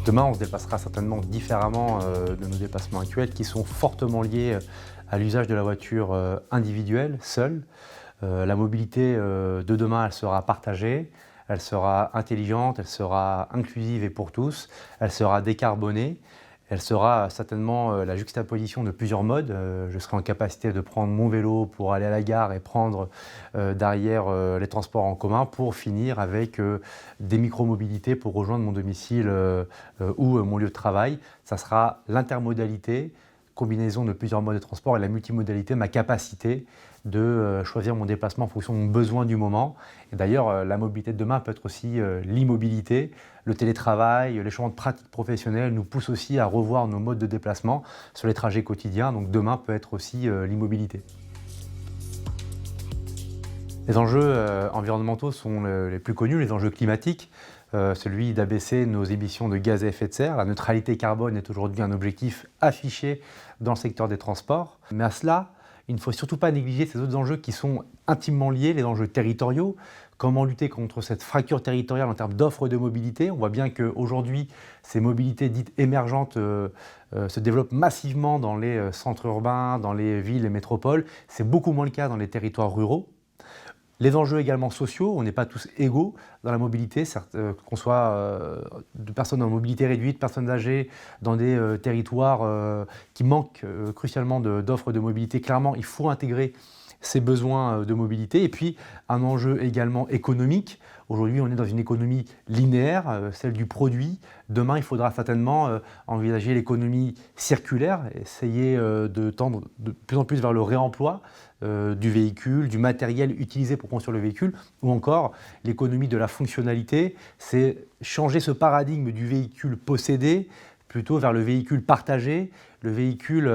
Demain, on se déplacera certainement différemment de nos déplacements actuels qui sont fortement liés à l'usage de la voiture individuelle, seule. La mobilité de demain, elle sera partagée, elle sera intelligente, elle sera inclusive et pour tous, elle sera décarbonée. Elle sera certainement la juxtaposition de plusieurs modes. Je serai en capacité de prendre mon vélo pour aller à la gare et prendre derrière les transports en commun pour finir avec des micro-mobilités pour rejoindre mon domicile ou mon lieu de travail. Ça sera l'intermodalité, combinaison de plusieurs modes de transport et la multimodalité, ma capacité de choisir mon déplacement en fonction de mon besoin du moment. Et d'ailleurs, la mobilité de demain peut être aussi l'immobilité. Le télétravail, les changements de pratiques professionnelles nous poussent aussi à revoir nos modes de déplacement sur les trajets quotidiens. Donc demain peut être aussi l'immobilité. Les enjeux environnementaux sont les plus connus, les enjeux climatiques. Celui d'abaisser nos émissions de gaz à effet de serre. La neutralité carbone est aujourd'hui un objectif affiché dans le secteur des transports. Mais à cela, il ne faut surtout pas négliger ces autres enjeux qui sont intimement liés, les enjeux territoriaux. Comment lutter contre cette fracture territoriale en termes d'offres de mobilité? On voit bien qu'aujourd'hui, ces mobilités dites émergentes se développent massivement dans les centres urbains, dans les villes et métropoles. C'est beaucoup moins le cas dans les territoires ruraux. Les enjeux également sociaux, on n'est pas tous égaux dans la mobilité, qu'on soit de personnes en mobilité réduite, personnes âgées, dans des territoires qui manquent crucialement d'offres de mobilité. Clairement, il faut intégrer ces besoins de mobilité. Et puis, un enjeu également économique. Aujourd'hui, on est dans une économie linéaire, celle du produit. Demain, il faudra certainement envisager l'économie circulaire, essayer de tendre de plus en plus vers le réemploi du véhicule, du matériel utilisé pour construire le véhicule, ou encore l'économie de la fonctionnalité. C'est changer ce paradigme du véhicule possédé plutôt vers le véhicule partagé, le véhicule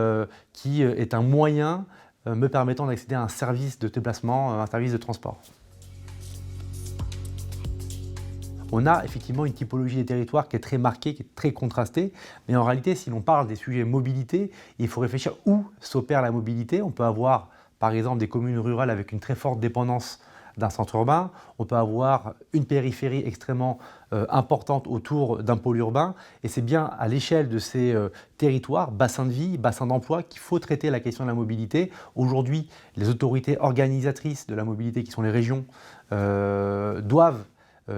qui est un moyen me permettant d'accéder à un service de déplacement, un service de transport. On a effectivement une typologie des territoires qui est très marquée, qui est très contrastée, mais en réalité, si l'on parle des sujets mobilité, il faut réfléchir où s'opère la mobilité. On peut avoir, par exemple, des communes rurales avec une très forte dépendance d'un centre urbain, on peut avoir une périphérie extrêmement importante autour d'un pôle urbain, et c'est bien à l'échelle de ces territoires, bassins de vie, bassins d'emploi, qu'il faut traiter la question de la mobilité. Aujourd'hui, les autorités organisatrices de la mobilité, qui sont les régions, doivent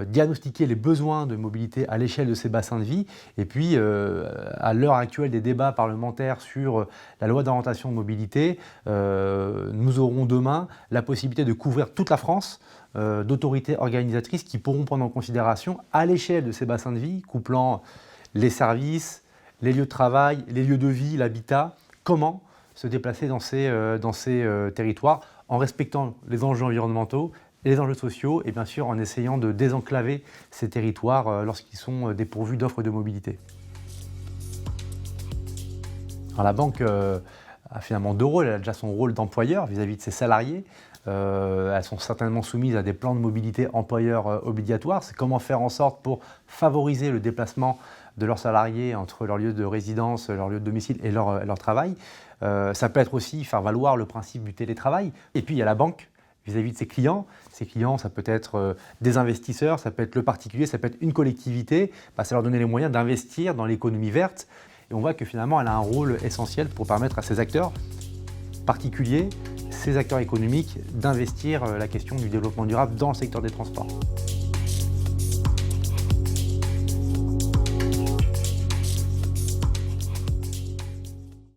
diagnostiquer les besoins de mobilité à l'échelle de ces bassins de vie. Et puis, à l'heure actuelle des débats parlementaires sur la loi d'orientation de mobilité, nous aurons demain la possibilité de couvrir toute la France d'autorités organisatrices qui pourront prendre en considération à l'échelle de ces bassins de vie, couplant les services, les lieux de travail, les lieux de vie, l'habitat, comment se déplacer dans ces territoires en respectant les enjeux environnementaux, les enjeux sociaux et bien sûr en essayant de désenclaver ces territoires lorsqu'ils sont dépourvus d'offres de mobilité. Alors, la banque a finalement deux rôles. Elle a déjà son rôle d'employeur vis-à-vis de ses salariés. Elles sont certainement soumises à des plans de mobilité employeurs obligatoires. C'est comment faire en sorte pour favoriser le déplacement de leurs salariés entre leur lieu de résidence, leur lieu de domicile et leur travail. Ça peut être aussi faire valoir le principe du télétravail. Et puis il y a la banque vis-à-vis de ses clients. Ces clients, ça peut être des investisseurs, ça peut être le particulier, ça peut être une collectivité. Ça leur donner les moyens d'investir dans l'économie verte. Et on voit que finalement, elle a un rôle essentiel pour permettre à ces acteurs particuliers, ces acteurs économiques, d'investir la question du développement durable dans le secteur des transports.